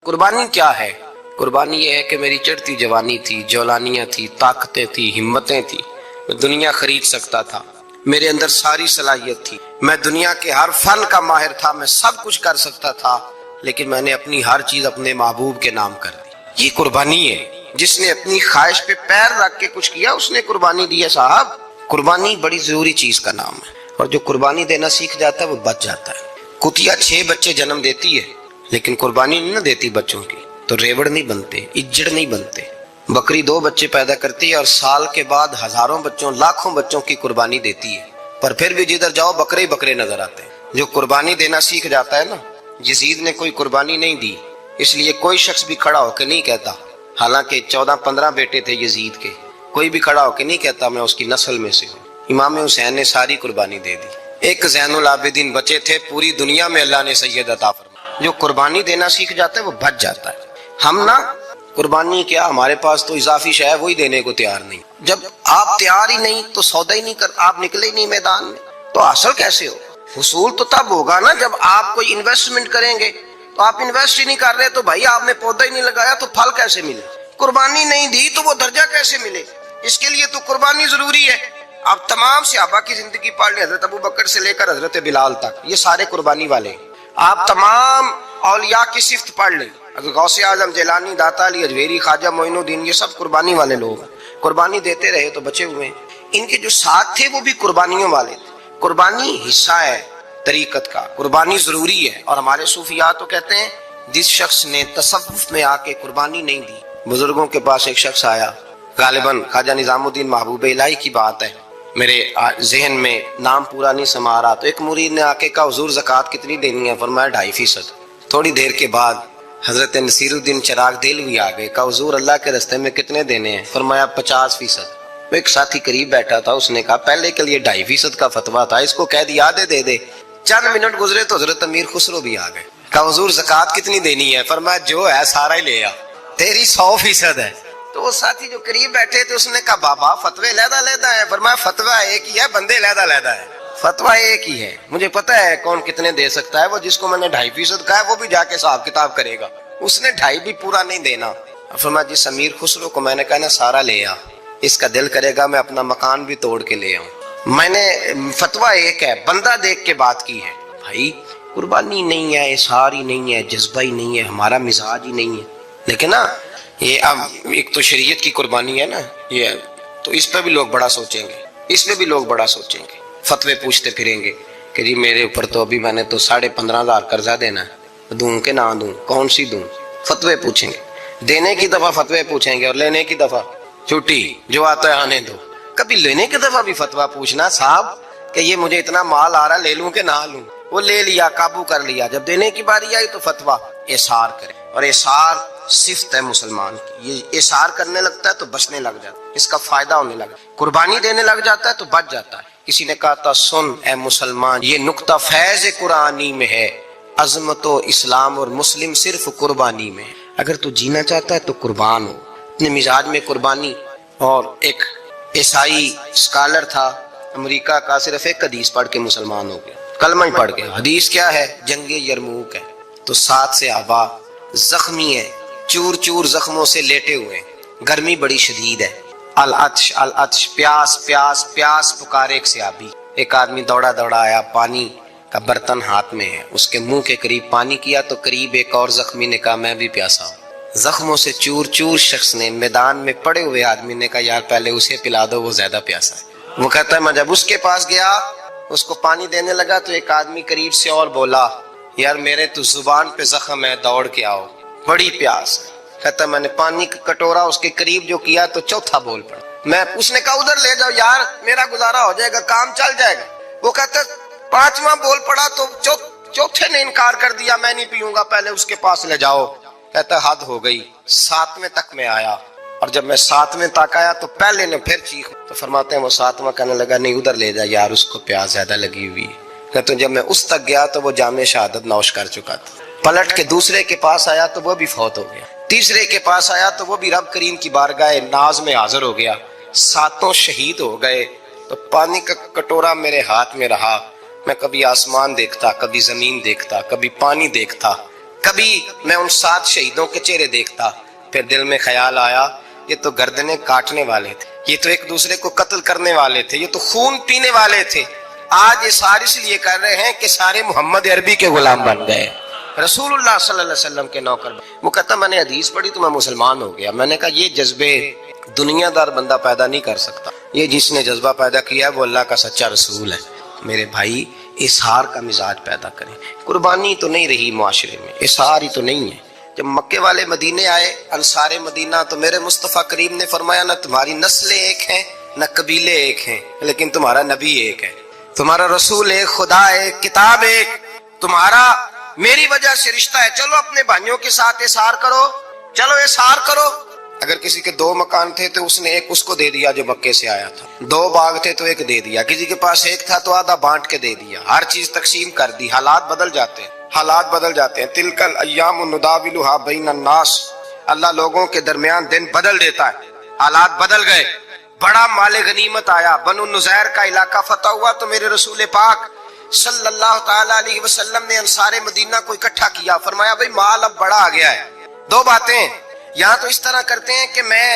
قربانی کیا ہے؟ قربانی یہ ہے کہ میری چڑھتی جوانی تھی، جولانیاں تھی، طاقتیں تھی، ہمتیں تھی، میں دنیا خرید سکتا تھا، میرے اندر ساری صلاحیت تھی، میں دنیا کے ہر فن کا ماہر تھا، میں سب کچھ کر سکتا تھا، لیکن میں نے اپنی ہر چیز اپنے محبوب کے نام کر دی۔ یہ قربانی ہے۔ جس نے اپنی خواہش پہ پیر رکھ کے کچھ کیا اس نے قربانی دی ہے صاحب۔ قربانی بڑی ضروری چیز کا نام ہے، اور جو قربانی دینا سیکھ جاتا ہے وہ بچ جاتا ہے۔ کتیا 6 بچے جنم دیتی ہے لیکن قربانی نہیں دیتی بچوں کی، تو ریوڑ نہیں بنتے، اجڑ نہیں بنتے۔ بکری 2 بچے پیدا کرتی ہے اور سال کے بعد ہزاروں بچوں، لاکھوں بچوں کی قربانی دیتی ہے، پر پھر بھی جدھر جاؤ بکرے ہی بکرے نظر آتے ہیں۔ جو قربانی دینا سیکھ جاتا ہے نا، یزید نے کوئی قربانی نہیں دی، اس لیے کوئی شخص بھی کھڑا ہو کے نہیں کہتا، حالانکہ 14-15 بیٹے تھے یزید کے، کوئی بھی کھڑا ہو کے نہیں کہتا میں اس کی نسل میں سے ہوں۔ امام حسین نے ساری قربانی دے دی۔ ایک زین العابدین بچے تھے، پوری دنیا میں اللہ نے سید عطا فرمایا۔ جو قربانی دینا سیکھ جاتا ہے وہ بچ جاتا ہے۔ ہم نا قربانی کیا، ہمارے پاس تو اضافی شے ہے وہی دینے کو تیار نہیں۔ جب آپ تیار ہی نہیں تو سودا ہی نہیں کر، آپ نکلے ہی نہیں میدان میں، تو حاصل کیسے ہو؟ حصول تو تب ہوگا نا جب آپ کوئی انویسٹمنٹ کریں گے۔ تو آپ انویسٹ ہی نہیں کر رہے تو بھائی آپ نے پودا ہی نہیں لگایا تو پھل کیسے ملے؟ قربانی نہیں دی تو وہ درجہ کیسے ملے؟ اس کے لیے تو قربانی ضروری ہے۔ آپ تمام صحابہ کی زندگی پڑھ لیں، حضرت ابوبکر سے لے کر حضرت بلال تک، یہ سارے قربانی والے ہیں۔ آپ تمام اولیاء کی صفت پڑھ لیں، اگر غوث اعظم، جیلانی، داتا علی اجویری، خواجہ معین الدین، یہ سب قربانی والے لوگ ہیں۔ قربانی دیتے رہے تو بچے ہوئے ہیں۔ ان کے جو ساتھ تھے وہ بھی قربانیوں والے تھے۔ قربانی حصہ ہے طریقت کا، قربانی ضروری ہے۔ اور ہمارے صوفیاء تو کہتے ہیں جس شخص نے تصوف میں آ کے قربانی نہیں دی، بزرگوں کے پاس ایک شخص آیا، غالباً خواجہ نظام الدین محبوب الہی کی بات ہے، میرے ذہن میں نام پورا نہیں سما رہا، تو ایک مرید نے آ کے کہا حضور زکوٰۃ کتنی دینی ہے؟ فرمایا 2.5%۔ تھوڑی دیر کے بعد حضرت نصیر الدین چراغ دہلوی آ گئے، کہا حضور اللہ کے راستے میں کتنے دینے ہیں؟ فرمایا 50%۔ ایک ساتھی قریب بیٹھا تھا، اس نے کہا پہلے کے لیے 2.5% کا فتویٰ تھا، اس کو کہہ دیا دے دے۔ چند منٹ گزرے تو حضرت امیر خسرو بھی آ گئے، کہا حضور زکوٰۃ کتنی دینی ہے؟ فرمایا جو ہے سارا ہی لے آ، تیری 100% ہے۔ تو وہ ساتھی جو قریب بیٹھے تھے اس نے کہا بابا فتوے علیحدہ ہے۔ فرمایا فتویٰ ایک ہی ہے، بندے علیحدہ ہے۔ فتویٰ ایک ہی ہے، مجھے پتا ہے کون کتنے دے سکتا ہے، وہ جس کو میں نے 2.5% کہا ہے وہ بھی جا کے حساب کتاب کرے گا، اس نے 2.5 بھی پورا نہیں دینا۔ فرمایا جس امیر خسرو کو میں نے کہا نا سارا لے آ، اس کا دل کرے گا میں اپنا مکان بھی توڑ کے لے آؤں۔ میں نے فتویٰ ایک ہے، بندہ دیکھ کے بات کی ہے۔ بھائی قربانی نہیں ہے، اظہار ہی نہیں ہے، جذبہ ہی نہیں ہے، ہمارا مزاج ہی نہیں ہے۔ لیکن نا یہ اب ایک تو شریعت کی قربانی ہے نا یہ، تو اس پہ بھی لوگ بڑا سوچیں گے، اس پہ بھی لوگ بڑا سوچیں گے، فتوے پوچھتے پھریں گے کہ جی میرے اوپر تو ابھی میں نے تو 15,500 قرضہ دینا ہے، دوں کہ نہ دوں، کون سی دوں؟ فتوے پوچھیں گے، دینے کی دفعہ فتوے پوچھیں گے، اور لینے کی دفعہ چھٹی، جو آتا ہے آنے دو۔ کبھی لینے کی دفعہ بھی فتویٰ پوچھنا صاحب کہ یہ مجھے اتنا مال آ رہا لے لوں کہ نہ لوں؟ وہ لے لیا، قابو کر لیا، جب دینے کی باری آئی تو فتویٰ احصار کرے۔ اور احصار صفت ہے مسلمان کی، یہ احصار کرنے لگتا ہے تو بچنے لگ جاتا ہے، اس کا فائدہ ہونے لگتا ہے، قربانی دینے لگ جاتا ہے تو بچ جاتا ہے۔ کسی نے کہا تھا سن اے مسلمان، یہ نقطہ فیض قرآنی میں ہے، عظمت و اسلام اور مسلم صرف قربانی میں ہے۔ اگر تو جینا چاہتا ہے تو قربان ہو، اپنے مزاج میں قربانی۔ اور ایک عیسائی اسکالر تھا امریکہ کا، صرف ایک حدیث پڑھ کے مسلمان ہو گیا، کلمہ ہی پڑھ گیا۔ حدیث کیا ہے؟ جنگ یرموک ہے، تو 7 صحابہ زخمی ہیں، چور چور زخموں سے لیٹے ہوئے ہیں، گرمی بڑی شدید ہے، العطش العطش، پیاس پیاس پیاس پکارے ایک صحابی۔ ایک آدمی دوڑا دوڑا آیا، پانی کا برتن ہاتھ میں ہے، اس کے منہ کے قریب پانی کیا تو قریب ایک اور زخمی نے کہا میں بھی پیاسا ہوں۔ زخموں سے چور چور شخص نے، میدان میں پڑے ہوئے آدمی نے کہا یار پہلے اسے پلا دو، وہ زیادہ پیاسا ہے۔ وہ کہتا ہے میں جب اس کے پاس گیا اس کو پانی دینے لگا تو ایک آدمی قریب سے اور بولا یار میرے تو زبان پہ زخم ہے، دوڑ کے آؤ، بڑی پیاس ہے۔ کہتا میں نے پانی کا کٹورا اس کے قریب جو کیا تو چوتھا بول پڑا، اس نے کہا ادھر لے جاؤ یار میرا گزارا ہو جائے گا، کام چل جائے گا۔ وہ کہتا 5واں بول پڑا تو چوتھے نے انکار کر دیا، میں نہیں پیوں گا، پہلے اس کے پاس لے جاؤ۔ کہتا حد ہو گئی، 7ویں تک میں آیا، اور جب میں 7ویں تک آیا تو پہلے نے پھر چیخ، تو فرماتے ہیں وہ 7واں کہنے لگا نہیں ادھر لے جا یار اس کو پیاس زیادہ لگی ہوئی ہے۔ کہتے جب میں اس تک گیا تو وہ جام شہادت نوش کر چکا تھا۔ پلٹ کے دوسرے کے پاس آیا تو وہ بھی فوت ہو گیا، تیسرے کے پاس آیا تو وہ بھی رب کریم کی بارگاہ ناز میں حاضر ہو گیا، 7 شہید ہو گئے۔ تو پانی کا کٹورا میرے ہاتھ میں رہا، میں کبھی آسمان دیکھتا، کبھی زمین دیکھتا، کبھی پانی دیکھتا، کبھی میں ان 7 شہیدوں کے چہرے دیکھتا، پھر دل میں خیال آیا یہ تو گردنیں کاٹنے والے تھے، یہ تو ایک دوسرے کو قتل کرنے والے تھے، یہ تو خون پینے والے تھے۔ آج یہ سارے اس لیے کر رہے ہیں کہ سارے محمد عربی کے غلام بن گئے، رسول اللہ صلی اللہ علیہ وسلم کے نوکر۔ وہ کہتا میں نے حدیث پڑھی تو میں مسلمان ہو گیا۔ میں نے کہا یہ جذبے دنیا دار بندہ پیدا نہیں کر سکتا، یہ جس نے جذبہ پیدا کیا ہے وہ اللہ کا سچا رسول ہے۔ میرے بھائی اظہار کا مزاج پیدا کریں۔ قربانی تو نہیں رہی معاشرے میں، اظہار ہی تو نہیں ہے۔ جب مکے والے مدینے آئے انصار مدینہ تو میرے مصطفیٰ کریم نے فرمایا نہ تمہاری نسلیں ایک ہیں نہ قبیلے ایک ہیں، لیکن تمہارا نبی ایک ہے، تمہارا رسول ایک، خدا ایک، کتاب ایک، تمہارا میری وجہ سے رشتہ ہے۔ چلو اپنے بھائیوں کے ساتھ اظہار کرو، چلو اظہار کرو۔ اگر کسی کے 2 مکان تھے تو اس نے ایک اس کو دے دیا جو مکے سے آیا تھا، 2 باغ تھے تو ایک دے دیا، کسی کے پاس ایک تھا تو آدھا بانٹ کے دے دیا، ہر چیز تقسیم کر دی۔ حالات بدل جاتے ہیں، حالات بدل جاتے ہیں۔ تلک الایام نداولها بین الناس، اللہ لوگوں کے درمیان دن بدل دیتا ہے، حالات بدل گئے۔ بڑا مال غنیمت آیا، بنو نذیر کا علاقہ فتح ہوا تو میرے رسول پاک صلی اللہ تعالی علیہ وسلم نے انصار مدینہ کو اکٹھا کیا، فرمایا بھئی مال اب بڑا آ گیا ہے۔ 2 باتیں، یہاں تو اس طرح کرتے ہیں کہ میں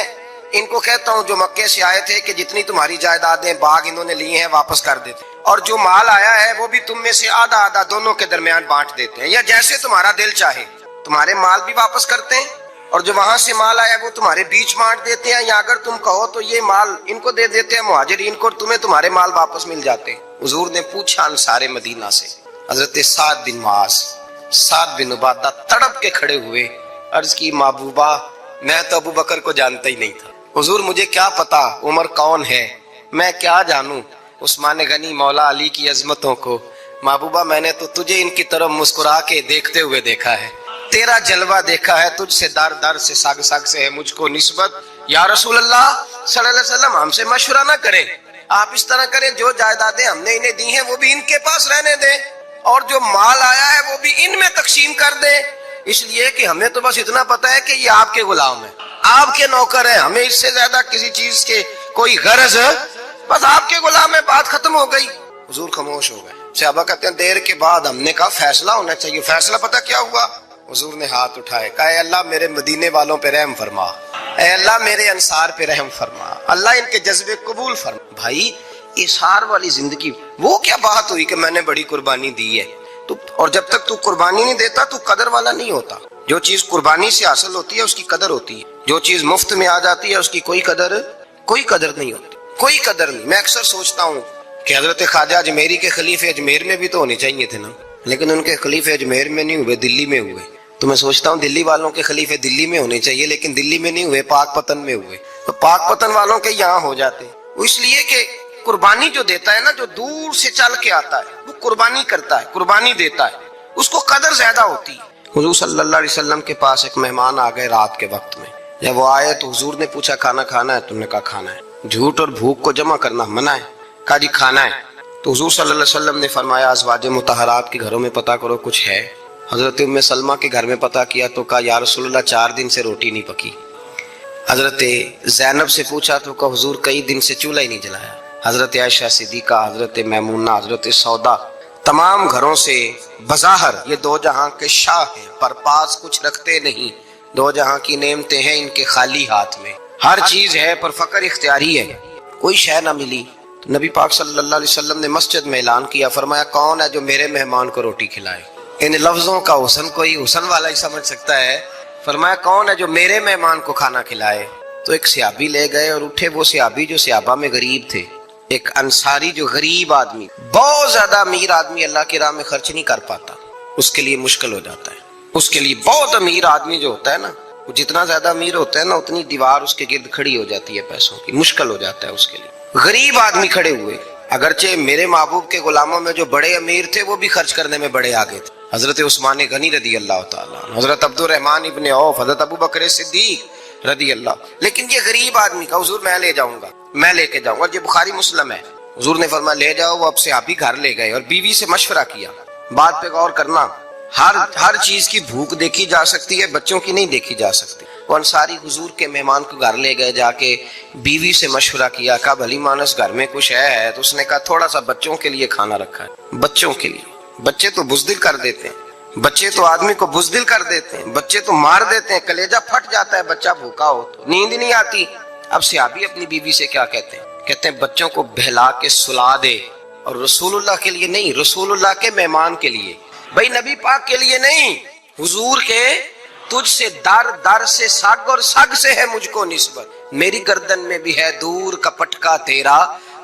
ان کو کہتا ہوں جو مکے سے آئے تھے کہ جتنی تمہاری جائیدادیں باغ انہوں نے لیے ہیں واپس کر دیتے، اور جو مال آیا ہے وہ بھی تم میں سے آدھا آدھا دونوں کے درمیان بانٹ دیتے ہیں، یا جیسے تمہارا دل چاہے۔ تمہارے مال بھی واپس کرتے ہیں اور جو وہاں سے مال آیا وہ تمہارے بیچ بانٹ دیتے ہیں، یا اگر تم کہو تو یہ مال ان کو دے دیتے ہیں مہاجرین کو، تمہیں تمہارے مال واپس مل جاتے ہیں۔ حضور نے پوچھا انصار مدینہ سے، حضرت سعد بن معاذ، سعد بن عبادہ تڑپ کے کھڑے ہوئے، عرض کی محبوبہ میں تو ابو بکر کو جانتا ہی نہیں تھا، حضور مجھے کیا پتا عمر کون ہے، میں کیا جانوں عثمان غنی مولا علی کی عظمتوں کو، محبوبہ میں نے تو تجھے ان کی طرف مسکرا کے دیکھتے ہوئے دیکھا ہے، تیرا جلوہ دیکھا ہے، تجھ سے در در سے سگ سگ سے ہے مجھ کو نسبت، یا رسول اللہ صلی اللہ علیہ وسلم ہم سے مشورہ نہ کریں، آپ اس طرح کریں جو جائیدادیں ہم نے انہیں دی ہیں وہ بھی ان کے پاس رہنے دیں، اور جو مال آیا ہے وہ بھی ان میں تقسیم کر دیں، اس لیے کہ ہمیں تو بس اتنا پتا ہے کہ یہ آپ کے غلام ہیں، آپ کے نوکر ہیں، ہمیں اس سے زیادہ کسی چیز کے کوئی غرض ہے، بس آپ کے غلام ہے، بات ختم ہو گئی۔ حضور خاموش ہو گئے۔ صحابہ کہتے ہیں دیر کے بعد ہم نے کہا فیصلہ ہونا چاہیے، فیصلہ پتہ کیا ہوا؟ حضور نے ہاتھ اٹھائے، کہا اے اللہ میرے مدینے والوں پہ رحم فرما، اے اللہ میرے انصار پہ رحم فرما، اللہ ان کے جذبے قبول فرما۔ بھائی اظہار والی زندگی، وہ کیا بات ہوئی کہ میں نے بڑی قربانی دی ہے، اور جب تک تو قربانی نہیں دیتا تو قدر والا نہیں ہوتا۔ جو چیز قربانی سے حاصل ہوتی ہے اس کی قدر ہوتی ہے، جو چیز مفت میں آ جاتی ہے اس کی کوئی قدر نہیں ہوتی، کوئی قدر نہیں۔ میں اکثر سوچتا ہوں کہ حضرت خواجہ اجمیری کے خلیفے اجمیر میں بھی تو ہونے چاہیے تھے نا، لیکن ان کے خلیفے اجمیر میں نہیں ہوئے، دلی میں ہوئے۔ تو میں سوچتا ہوں دلی والوں کے خلیفے دلی میں ہونے چاہیے، لیکن دلی میں نہیں ہوئے، پاک پتن میں ہوئے، تو پاک پتن والوں کے یہاں ہو جاتے۔ اس لیے کہ قربانی جو دیتا ہے نا، جو دور سے چل کے آتا ہے وہ قربانی کرتا ہے، قربانی دیتا ہے، اس کو قدر زیادہ ہوتی ہے۔ حضور صلی اللہ علیہ وسلم کے پاس ایک مہمان آ گئے رات کے وقت میں، جب وہ آئے تو حضور نے پوچھا کھانا کھانا ہے؟ تم نے کہا کھانا ہے۔ جھوٹ اور بھوک کو جمع کرنا منع ہے، کہا جی کھانا ہے۔ تو حضور صلی اللہ علیہ وسلم نے فرمایا ازواج مطہرات کے گھروں میں پتہ کرو کچھ ہے۔ حضرت ام سلمہ کے گھر میں پتہ کیا تو کہا یا رسول اللہ 4 دن سے روٹی نہیں پکی۔ حضرت زینب سے پوچھا تو کہا حضور کئی دن سے چولہا ہی نہیں جلایا۔ حضرت عائشہ صدیقہ، حضرت میمونہ، حضرت سودا، تمام گھروں سے بظاہر یہ 2 جہاں کے شاہ ہیں، پر پاس کچھ رکھتے نہیں، 2 جہاں کی نعمتیں ہیں ان کے خالی ہاتھ میں، ہر چیز ہے پر فقر اختیاری ہے، کوئی شے نہ ملی۔ تو نبی پاک صلی اللہ علیہ وسلم نے مسجد میں اعلان کیا، فرمایا کون ہے جو میرے مہمان کو روٹی کھلائے؟ ان لفظوں کا حسن کوئی حسن والا ہی سمجھ سکتا ہے۔ فرمایا کون ہے جو میرے مہمان کو کھانا کھلائے؟ تو ایک صحابی لے گئے اور اٹھے وہ صحابی جو صحابہ میں غریب تھے، ایک انصاری جو غریب آدمی، بہت زیادہ امیر آدمی اللہ کی راہ میں خرچ نہیں کر پاتا، اس کے لیے مشکل ہو جاتا ہے۔ اس کے لیے بہت امیر آدمی جو ہوتا ہے نا، وہ جتنا زیادہ امیر ہوتا ہے نا اتنی دیوار اس کے گرد کھڑی ہو جاتی ہے پیسوں کی، مشکل ہو جاتا ہے اس کے لیے۔ غریب آدمی کھڑے ہوئے، اگرچہ میرے محبوب کے غلاموں میں جو بڑے امیر تھے وہ بھی خرچ کرنے میں بڑے آگے تھے، حضرت عثمان غنی رضی اللہ تعالیٰ، حضرت عبد الرحمن ابن عوف، حضرت ابو بکر صدیق رضی اللہ۔ لیکن یہ غریب آدمی کا حضور میں لے جاؤں گا، میں لے کے جاؤں گا، یہ بخاری مسلم ہے۔ حضور نے فرمایا لے جاؤ، وہ اب سے آپ ہی گھر لے گئے اور بیوی سے مشورہ کیا۔ بات پہ غور کرنا، ہر چیز کی بھوک دیکھی جا سکتی ہے، بچوں کی نہیں دیکھی جا سکتی۔ وہ انصاری حضور کے مہمان کو گھر لے گئے، جا کے بیوی سے مشورہ کیا، کہا بھلی مانس گھر میں کچھ ہے؟ تو اس نے کہا تھوڑا سا بچوں کے لیے کھانا رکھا ہے، بچوں کے لیے۔ بچے تو بزدل کر دیتے ہیں، بچے تو آدمی کو بزدل کر دیتے ہیں، بچے تو مار دیتے ہیں، کلیجہ پھٹ جاتا ہے بچہ بھوکا ہو تو، نیند نہیں آتی۔ اب صحابی اپنی بیوی سے کیا کہتے ہیں؟ کہتے ہیں بچوں کو بہلا کے سلا دے، اور رسول اللہ کے لیے نہیں، رسول اللہ کے مہمان کے لیے، بھائی نبی پاک کے لیے نہیں، حضور کے، تجھ سے در در سے سگ اور سگ سے ہے مجھ کو نسبت، میری گردن میں بھی ہے دور کا پٹکا تیرا،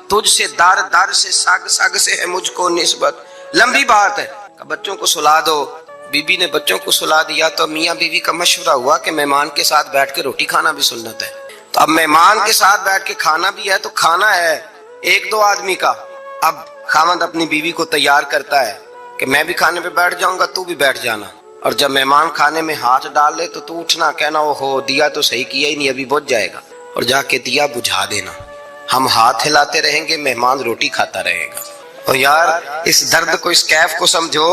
تجھ سے در در سے سگ سگ سے ہے مجھ کو نسبت۔ لمبی بات ہے، بچوں کو سلا دو۔ بی بی نے بچوں کو سلا دیا تو میاں بیوی کا مشورہ ہوا کہ مہمان کے ساتھ بیٹھ کے روٹی کھانا بھی سنت ہے، تو اب مہمان کے ساتھ بیٹھ کے کھانا بھی ہے، تو کھانا ہے ایک دو آدمی کا۔ اب خاوند اپنی بیوی کو تیار کرتا ہے کہ میں بھی کھانے پہ بیٹھ جاؤں گا، تو بھی بیٹھ جانا، اور جب مہمان کھانے میں ہاتھ ڈال لے تو اٹھنا، کہنا او ہو دیا تو صحیح کیا ہی نہیں، ابھی بجھ جائے گا، اور جا کے دیا بجھا دینا۔ ہم ہاتھ ہلاتے رہیں گے، مہمان روٹی کھاتا رہے گا۔ اور یار اس درد کو، اس کیف کو سمجھو،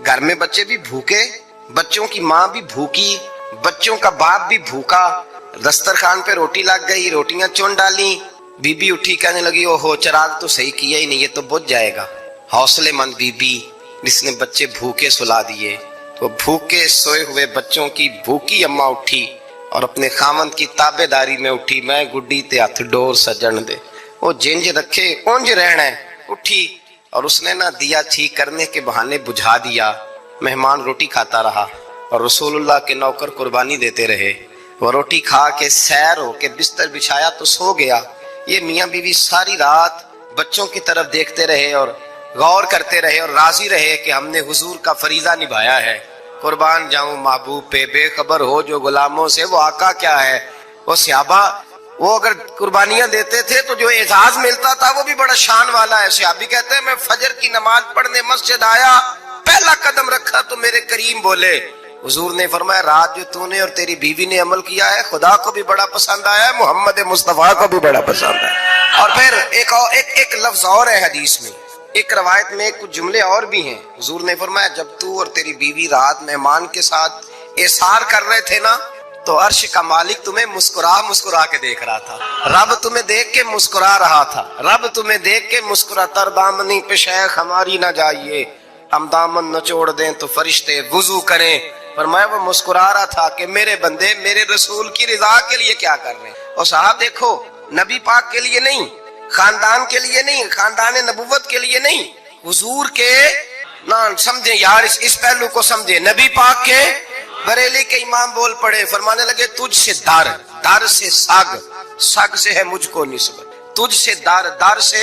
گھر میں بچے بھی بھوکے، بچوں کی ماں بھی بھوکی، بچوں کا باپ بھی بھوکا، دسترخوان پہ روٹی لگ گئی، روٹیاں چن ڈالی، بی بی اٹھی کہنے لگی او ہو چراغ تو صحیح کیا ہی نہیں، یہ تو بجھ جائے گا۔ حوصلے مند بی بی جس نے بچے بھوکے سلا دیے، تو بھوکے سوئے ہوئے بچوں کی بھوکی اماں اٹھی اور اپنے خاوند کی تابع داری میں اٹھی، میں گڈی تے ہتھ ڈور سجن دے، وہ جنج رکھے اونج رہنا ہے، اٹھی اور اس نے نہ دیا ٹھیک کرنے کے بہانے بجھا دیا۔ مہمان روٹی کھاتا رہا اور رسول اللہ کے نوکر قربانی دیتے رہے، وہ روٹی کھا کے سیر ہو کے بستر بچھایا تو سو گیا۔ یہ میاں بیوی ساری رات بچوں کی طرف دیکھتے رہے اور غور کرتے رہے اور راضی رہے کہ ہم نے حضور کا فریضہ نبھایا ہے۔ قربان جاؤں محبوب پہ، بے خبر ہو جو غلاموں سے، وہ آقا کیا ہے۔ وہ صحابہ وہ اگر قربانیاں دیتے تھے تو جو اعزاز ملتا تھا وہ بھی بڑا شان والا ہے۔ صحابی کہتے ہیں میں فجر کی نماز پڑھنے مسجد آیا، پہلا قدم رکھا تو میرے کریم بولے، حضور نے فرمایا رات جو تو نے اور تیری بیوی نے عمل کیا ہے خدا کو بھی بڑا پسند آیا ہے، محمد مصطفیٰ کو بھی بڑا پسند ہے۔ اور پھر ایک لفظ اور ہے حدیث میں، ایک روایت میں کچھ جملے اور بھی ہیں، حضور نے فرمایا جب تو اور تیری بیوی رات مہمان کے ساتھ احسار کر رہے تھے نا، تو عرش کا مالک تمہیں مسکرا مسکرا کے دیکھ رہا تھا، رب تمہیں دیکھ کے مسکرا رہا تھا، رب تمہیں دیکھ کے مسکرا، تر دامنی پہ شیخ ہماری نہ جائیے، ہم دامن نچوڑ دیں تو فرشتے وضو کریں۔ فرمایا وہ مسکرا رہا تھا کہ میرے بندے میرے رسول کی رضا کے لیے کیا کر رہے ہیں۔ اور صاحب دیکھو، نبی پاک کے لیے نہیں، خاندان کے لیے نہیں، خاندان نبوت کے لیے نہیں، حضور کے نہ سمجھیں یار، اس پہلو کو سمجھیں، نبی پاک کے بریلی کے امام بول پڑے، فرمانے لگے تجھ سے در در سے سگ سگ سے ہے مجھ کو نسبت، تجھ سے در در سے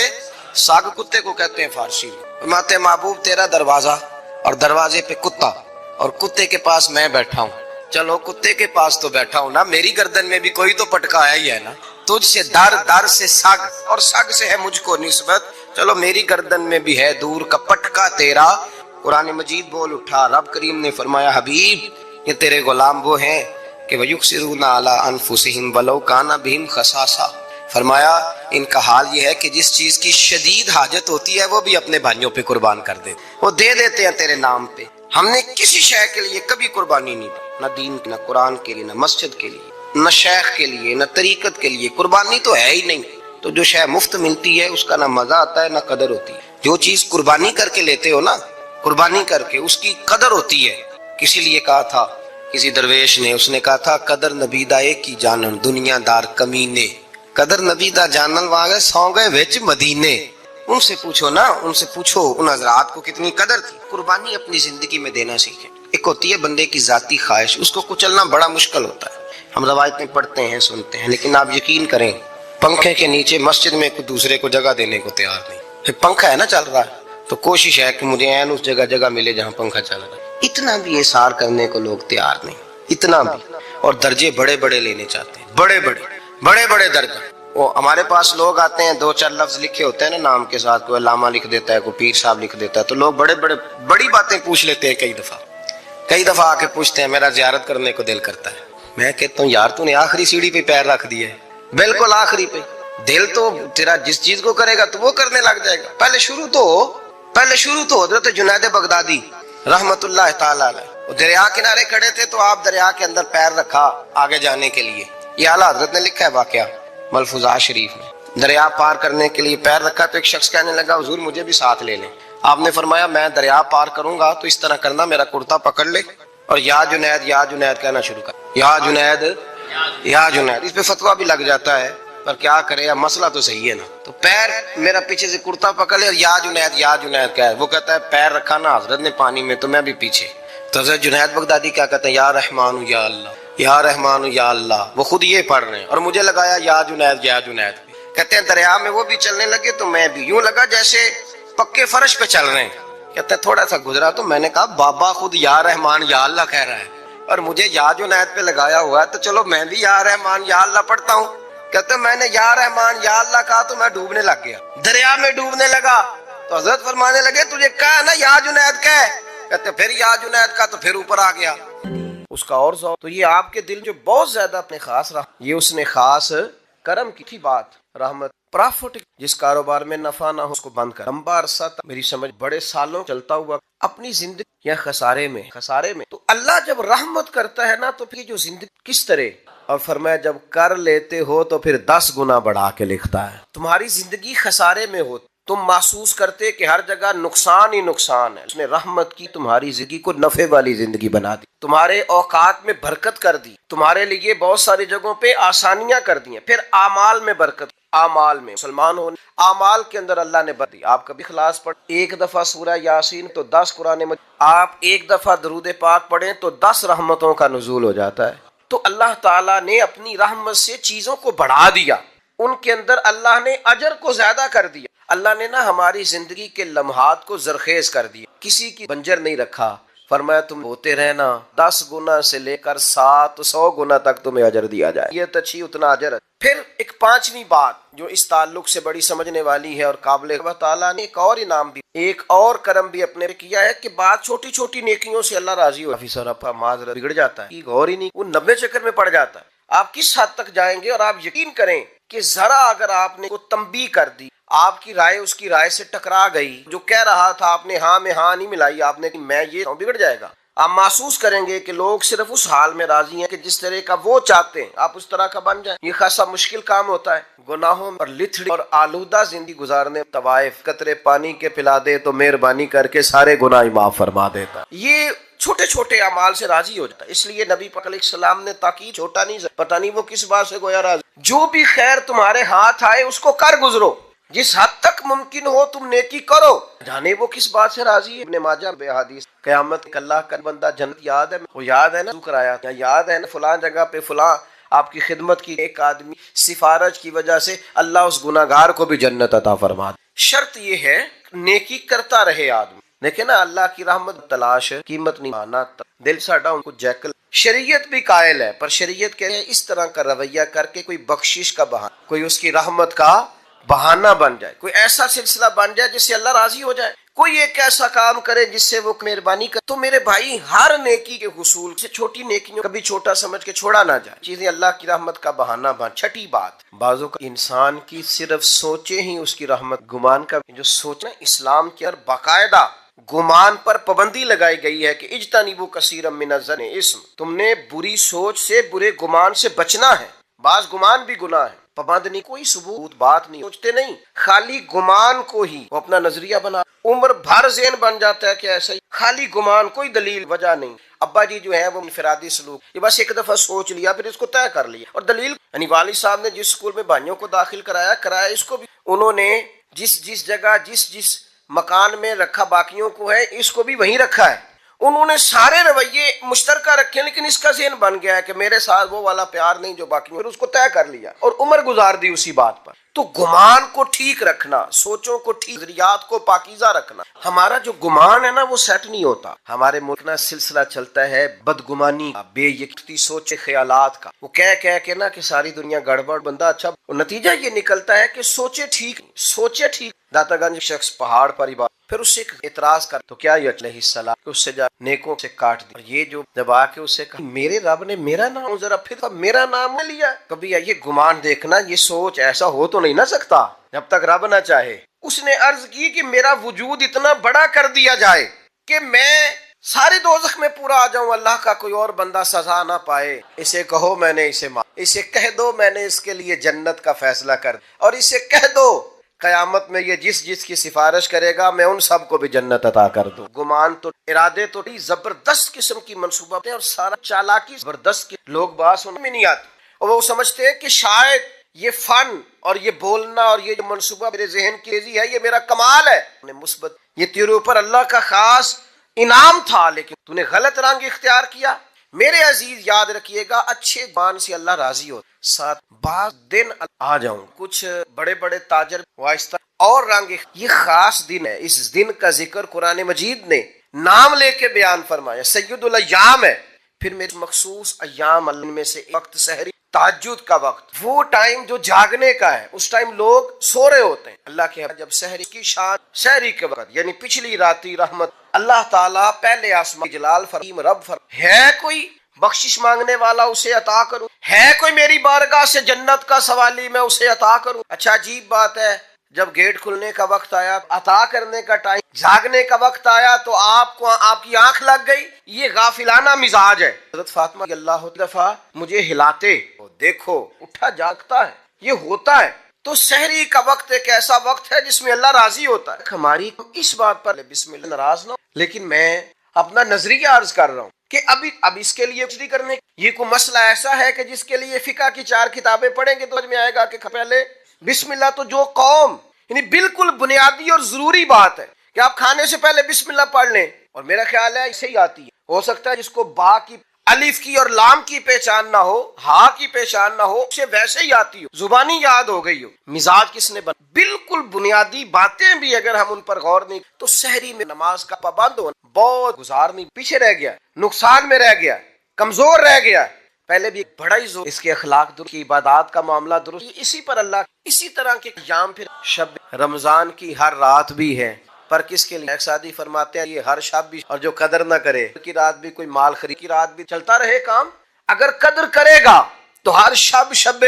سگ کتے کو کہتے ہیں فارسی میں۔ فرماتے محبوب تیرا دروازہ اور دروازے پہ کتا اور کتے کے پاس میں بیٹھا ہوں، چلو کتے کے پاس تو بیٹھا ہوں نا، میری گردن میں بھی کوئی تو پٹکا ہے ہی ہے نا، تجھ سے در در سے سگ اور سگ سے ہے مجھ کو نسبت، چلو میری گردن میں بھی ہے دور کا پٹکا تیرا۔ قرآن مجید بول اٹھا، رب کریم نے فرمایا حبیب یہ تیرے غلام وہ ہیں کہ وَيُقْصِرُونَ عَلَىٰ أَنفُسِهِمْ وَلَوْ كَانَ بِهِمْ خَصَاصَةٌ، فرمایا ان کا حال یہ ہے کہ جس چیز کی شدید حاجت ہوتی ہے وہ بھی اپنے بھائیوں پہ قربان کر دیتے، وہ دے دیتے ہیں تیرے نام پہ۔ ہم نے کسی شے کے لیے کبھی قربانی نہیں دی، نہ دین نہ قرآن کے لیے، نہ مسجد کے لیے، نہ شیخ کے لیے، نہ طریقت کے لیے، قربانی تو ہے ہی نہیں۔ تو جو شے مفت ملتی ہے اس کا نہ مزہ آتا ہے نہ قدر ہوتی ہے، جو چیز قربانی کر کے لیتے ہو نا، قربانی کر کے اس کی قدر ہوتی ہے۔ کسی لیے کہا تھا کسی درویش نے، اس نے کہا تھا قدر نبیدہ ایک کی جانن دنیا دار کمینے، قدر نبیدہ جانن واگے سو گئے وچ مدینے۔ ان سے پوچھو نا، ان سے پوچھو ان حضرات کو کتنی قدر تھی۔ قربانی اپنی زندگی میں دینا سیکھیں۔ ایک ہوتی ہے بندے کی ذاتی خواہش، اس کو کچلنا بڑا مشکل ہوتا ہے، ہم روایتیں پڑھتے ہیں سنتے ہیں، لیکن آپ یقین کریں پنکھے کے نیچے مسجد میں ایک دوسرے کو جگہ دینے کو تیار نہیں۔ پنکھا ہے نا چل رہا ہے تو کوشش ہے کہ مجھے این اس جگہ ملے جہاں پنکھا چل رہا ہے، اتنا بھی احسار کرنے کو لوگ تیار نہیں، اتنا بھی۔ اور درجے بڑے بڑے لینے چاہتے ہیں، بڑے بڑے درجے۔ وہ ہمارے پاس لوگ آتے ہیں، دو چار لفظ لکھے ہوتے ہیں نا نام کے ساتھ، کوئی علامہ لکھ دیتا ہے، کوئی پیر صاحب لکھ دیتا ہے، تو لوگ بڑی باتیں پوچھ لیتے ہیں۔ کئی دفعہ آ کے پوچھتے ہیں میرا زیارت کرنے کو دل کرتا ہے۔ میں کہتا ہوں یار تو نے آخری سیڑھی پہ پیر رکھ دیا ہے، بالکل آخری پہ۔ دل تو تیرا جس چیز کو کرے گا تو وہ کرنے لگ جائے گا، پہلے شروع تو حضرت جنید بغدادی رحمت اللہ تعالی علیہ، وہ دریا کنارے کھڑے تھے تو آپ دریا کے اندر پیر رکھا آگے جانے کے لیے، یہ اعلیٰ حضرت نے لکھا ہے واقعہ ملفوظات شریف میں۔ دریا پار کرنے کے لیے پیر رکھا تو ایک شخص کہنے لگا حضور مجھے بھی ساتھ لے لیں۔ آپ نے فرمایا میں دریا پار کروں گا تو اس طرح کرنا، میرا کرتا پکڑ لے اور یا جنید کہنا شروع کر، یا جنید۔ اس پہ فتویٰ بھی لگ جاتا ہے، پر کیا کرے، اب مسئلہ تو صحیح ہے نا۔ تو پیر میرا پیچھے سے کرتا پکڑ لے اور یا جنید کہہ، وہ کہتا ہے پیر رکھا نا حضرت نے پانی میں تو میں بھی پیچھے۔ تو حضرت جنید بغدادی کیا کہتے ہیں، یا رحمان یا اللہ، یا رحمان یا اللہ، وہ خود یہ پڑھ رہے ہیں اور مجھے لگایا یا جنید۔ کہتے ہیں دریا میں وہ بھی چلنے لگے تو میں بھی، یوں لگا جیسے پکے فرش پہ چل رہے ہیں۔ کہتے ہیں تھوڑا سا گزرا تو میں نے کہا بابا خود یا رحمان یا اللہ کہہ رہا ہے اور مجھے یا جنید پہ لگایا ہوا ہے، تو چلو میں بھی یا رحمان یا اللہ پڑھتا ہوں۔ کہتے ہیں میں نے یا رحمان یا اللہ کہا تو میں ڈوبنے لگ گیا، دریا میں ڈوبنے لگا۔ تو حضرت فرمانے لگے تجھے کہا نا یا جنید کہہ، کہتے پھر یا جنید کا تو پھر اوپر آ گیا اس کا اور ذوق۔ تو یہ آپ کے دل جو بہت زیادہ اپنے خاص رہا، یہ اس نے خاص کرم کی تھی بات، رحمت پرافٹ۔ جس کاروبار میں نفع نہ ہو اس کو بند کر۔ لمبا عرصہ تک میری سمجھ بڑے سالوں چلتا ہوا اپنی زندگی یا خسارے میں تو اللہ جب رحمت کرتا ہے نا تو پھر جو زندگی کس طرح، اور فرمایا جب کر لیتے ہو تو پھر 10 گنا بڑھا کے لکھتا ہے۔ تمہاری زندگی خسارے میں ہو، تم محسوس کرتے کہ ہر جگہ نقصان ہی نقصان ہے، اس نے رحمت کی تمہاری زندگی کو نفع والی زندگی بنا دی، تمہارے اوقات میں برکت کر دی، تمہارے لیے بہت ساری جگہوں پہ آسانیاں کر دی ہیں۔ پھر اعمال میں برکت، اعمال میں مسلمان ہونے، اعمال کے اندر اللہ نے برکت دی۔ آپ کبھی اخلاص پڑھ ایک دفعہ سورہ یاسین تو 10 قرآن مجید، آپ ایک دفعہ درود پاک پڑھیں تو 10 رحمتوں کا نزول ہو جاتا ہے۔ تو اللہ تعالیٰ نے اپنی رحمت سے چیزوں کو بڑھا دیا، ان کے اندر اللہ نے اجر کو زیادہ کر دیا۔ اللہ نے نا ہماری زندگی کے لمحات کو زرخیز کر دیا، کسی کی بنجر نہیں رکھا۔ فرمایا تم ہوتے رہنا، 10 گنا سے لے کر 700 گنا تک تمہیں اجر دیا جائے، یہ اچھی اتنا اجر ہے۔ پھر ایک 5ویں بات جو اس تعلق سے بڑی سمجھنے والی ہے اور قابل، اللہ تعالیٰ نے ایک اور انعام بھی، ایک اور کرم بھی اپنے کیا ہے کہ بات چھوٹی چھوٹی نیکیوں سے اللہ راضی ہو۔ آفیسر اپا معذرت بگڑ جاتا ہے، غور ہی نہیں، وہ 90 چکر میں پڑ جاتا ہے۔ آپ کس حد تک جائیں گے، اور آپ یقین کریں کہ ذرا اگر آپ نے کو تنبیہ کر دی، آپ کی رائے اس کی رائے سے ٹکرا گئی، جو کہہ رہا تھا آپ نے ہاں میں ہاں نہیں ملائی، آپ نے کہ میں یہ بگڑ جائے گا۔ آپ محسوس کریں گے کہ لوگ صرف اس حال میں راضی ہیں کہ جس طرح کا وہ چاہتے ہیں آپ اس طرح کا بن جائیں۔ یہ خاصا مشکل کام ہوتا ہے، گناہوں اور لتھڑی اور آلودہ زندگی گزارنے۔ طوائف قطرے پانی کے پلا دے تو مہربانی کر کے سارے گناہ معاف فرما دیتا۔ یہ چھوٹے چھوٹے اعمال سے راضی ہو جاتا ہے، اس لیے نبی پاک علیہ السلام نے تاکید، چھوٹا نہیں، پتہ نہیں وہ کس بات سے گویا راضی، جو بھی خیر تمہارے ہاتھ آئے اس کو کر گزرو، جس حد تک ممکن ہو تم نیکی کرو، جانے وہ کس بات سے راضی ہے۔ ابن ماجہ بے حدیث، قیامت اللہ کا بندہ جنت یاد ہے، وہ یاد ہے نا ذکر آیا، یاد ہے نا فلاں جگہ پہ فلاں آپ کی خدمت کی ایک آدمی سفارش کی وجہ سے اللہ اس گناہگار کو بھی جنت عطا فرما دے۔ شرط یہ ہے نیکی کرتا رہے آدمی، دیکھیں نا اللہ کی رحمت تلاش قیمت نہیں مانا، دل ساڈا ان کو جیکل۔ شریعت بھی قائل ہے، پر شریعت کہتے ہیں اس طرح کا رویہ کر کے کوئی بخشش کا بہانہ، کوئی اس کی رحمت کا بہانہ بن جائے، کوئی ایسا سلسلہ بن جائے جس سے اللہ راضی ہو جائے، کوئی ایک ایسا کام کرے جس سے وہ مہربانی کرے۔ تو میرے بھائی ہر نیکی کے حصول سے چھوٹی نیکیوں کبھی چھوٹا سمجھ کے چھوڑا نہ جائے، چیزیں اللہ کی رحمت کا بہانہ بن۔ چھٹی بات، بعضوں کا انسان کی صرف سوچے ہی اس کی رحمت، گمان کا جو سوچنا، اسلام کے اندر باقاعدہ گمان پر پابندی لگائی گئی ہے کہ اجتنبوا کثیرا من الظن اسم، تم نے بری سوچ سے، برے گمان سے بچنا ہے۔ بعض گمان بھی گناہ ہے، پابند نہیں، کوئی ثبوت بات نہیں، سوچتے نہیں، خالی گمان کو ہی وہ اپنا نظریہ بنا، عمر بھر ذہن بن جاتا ہے کہ ایسا ہی، خالی گمان، کوئی دلیل وجہ نہیں۔ ابا جی جو ہے وہ انفرادی سلوک، یہ بس ایک دفعہ سوچ لیا پھر اس کو طے کر لیا، اور دلیل یعنی والد صاحب نے جس اسکول میں بھائیوں کو داخل کرایا اس کو بھی انہوں نے جس جگہ جس مکان میں رکھا باقیوں کو ہے، اس کو بھی وہیں رکھا ہے، انہوں نے سارے رویے مشترکہ رکھے، لیکن اس کا ذہن بن گیا ہے کہ میرے ساتھ وہ والا پیار نہیں جو باقی، پھر اس کو طے کر لیا اور عمر گزار دی اسی بات پر۔ تو گمان کو ٹھیک رکھنا، سوچوں کو ٹھیک، نظریات کو پاکیزہ رکھنا، ہمارا جو گمان ہے نا وہ سیٹ نہیں ہوتا۔ ہمارے ملک میں سلسلہ چلتا ہے بدگمانی کا، بے یقینی سوچے خیالات کا، وہ کہہ کے نا کہ ساری دنیا گڑبڑ، بندہ اچھا، اور نتیجہ یہ نکلتا ہے کہ سوچے ٹھیک، داتا گنج شخص پہاڑ پر ہی پھر اس سے اعتراض کر تو کیا علیہ السلام کہ اس سے جا نیکوں سے کاٹ دی، اور یہ جو جب آ کے اس سے کہا میرے رب نے میرا نام ذرا پھر میرا نام نہ لیا، کبھی یہ گمان دیکھنا، یہ سوچ ایسا ہو تو نہیں نہ سکتا جب تک رب نہ چاہے۔ اس نے عرض کی کہ میرا وجود اتنا بڑا کر دیا جائے کہ میں سارے دوزخ میں پورا آ جاؤں، اللہ کا کوئی اور بندہ سزا نہ پائے، اسے کہو میں نے اسے کہہ دو میں نے اس کے لیے جنت کا فیصلہ کر، اور اسے کہہ دو قیامت میں یہ جس جس کی سفارش کرے گا میں ان سب کو بھی جنت عطا کر دوں. گمان تو ارادے تو زبردست قسم کی منصوبہ اور سارا چالاکی زبردست لوگ باس میں نہیں آتے اور وہ سمجھتے ہیں کہ شاید یہ فن اور یہ بولنا اور یہ جو منصوبہ میرے ذہن کی تیزی ہے یہ میرا کمال ہے. مثبت یہ تیرے اوپر اللہ کا خاص انعام تھا لیکن تو نے غلط رنگ اختیار کیا. میرے عزیز یاد رکھیے گا اچھے بان سے اللہ راضی ہوتا. ساتھ بعض دن آ جاؤں کچھ بڑے بڑے تاجر وائستہ اور رنگ یہ خاص دن ہے. اس دن کا ذکر قرآن مجید نے نام لے کے بیان فرمایا. سید الایام ہے. پھر میرے مخصوص ایام اللہ میں سے وقت سحری تہجد کا وقت وہ ٹائم جو جاگنے کا ہے. اس ٹائم لوگ سو رہے ہوتے ہیں. اللہ کے جب سحری کی شان سحری کے وقت یعنی پچھلی راتی رحمت اللہ تعالیٰ پہلے آسمان جلال فریم رب ہے کوئی بخشش مانگنے والا اسے عطا کروں. ہے کوئی میری بارگاہ سے جنت کا سوالی میں اسے عطا کروں. اچھا عجیب بات ہے جب گیٹ کھلنے کا وقت آیا عطا کرنے کا ٹائم جاگنے کا وقت آیا تو آپ کو آپ کی آنکھ لگ گئی. یہ غافلانہ مزاج ہے. حضرت فاطمہ اللہ دفعہ مجھے ہلاتے دیکھو اٹھا جاگتا ہے یہ ہوتا ہے. تو سحری کا وقت ایک ایسا وقت ہے جس میں اللہ راضی ہوتا ہے. ہماری اس بات پر بسم اللہ ناراض نہ ہو لیکن میں اپنا نظریہ عرض کر رہا ہوں کہ اب اس کے لیے کچھ کرنے یہ کوئی مسئلہ ایسا ہے کہ جس کے لیے فقہ کی 4 کتابیں پڑھیں گے تو سمجھ میں آئے گا کہ پہلے بسم اللہ تو جو قوم یعنی بالکل بنیادی اور ضروری بات ہے کہ آپ کھانے سے پہلے بسم اللہ پڑھ لیں. اور میرا خیال ہے اسے ہی آتی ہے. ہو سکتا ہے جس کو با کی الف کی اور لام کی پہچان نہ ہو ہا کی پہچان نہ ہو اسے ویسے ہی آتی ہو زبانی یاد ہو گئی ہو. مزاج کس نے بنا بالکل بنیادی باتیں بھی اگر ہم ان پر غور نہیں تو سحری میں نماز کا پابند ہونا بہت گزارنی پیچھے رہ گیا نقصان میں رہ گیا کمزور رہ گیا. پہلے بھی بڑا ہی زور اس کے اخلاق درست کی عبادات کا معاملہ درست اسی پر اللہ اسی طرح کے ایام پھر شب رمضان کی ہر رات بھی ہے پر کس کے لیے. ایک ساتھی فرماتے ہیں یہ ہر شب بھی اور جو قدر نہ کرے کی رات بھی کوئی مال خرید کی رات بھی چلتا رہے کام. اگر قدر کرے گا تو ہر شب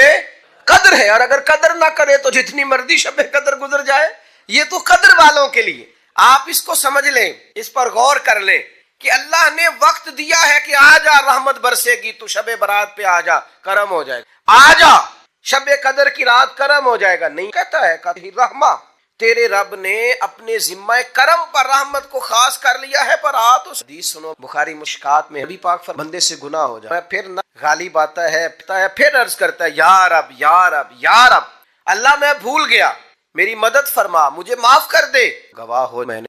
قدر ہے اور اگر قدر نہ کرے تو جتنی مرضی شب قدر گزر جائے. یہ تو قدر والوں کے لیے. آپ اس کو سمجھ لیں اس پر غور کر لیں کہ اللہ نے وقت دیا ہے کہ آ جا رحمت برسے گی تو شب برات پہ آ جا کرم ہو جائے گا. آ جا شب قدر کی رات کرم ہو جائے گا. نہیں کہتا ہے کہ رحمہ تیرے رب نے اپنے ذمہ کرم پر رحمت کو خاص کر لیا ہے. پر آ تو حدیث سنو بخاری مشکات میں نبی پاک فرماتے بندے سے گناہ ہو جائے پھر نہ غالب آتا ہے پھر عرض کرتا ہے یا رب یا رب یا رب اللہ میں بھول گیا میری مدد فرما مجھے معاف کر دے. گواہ ہو میں نے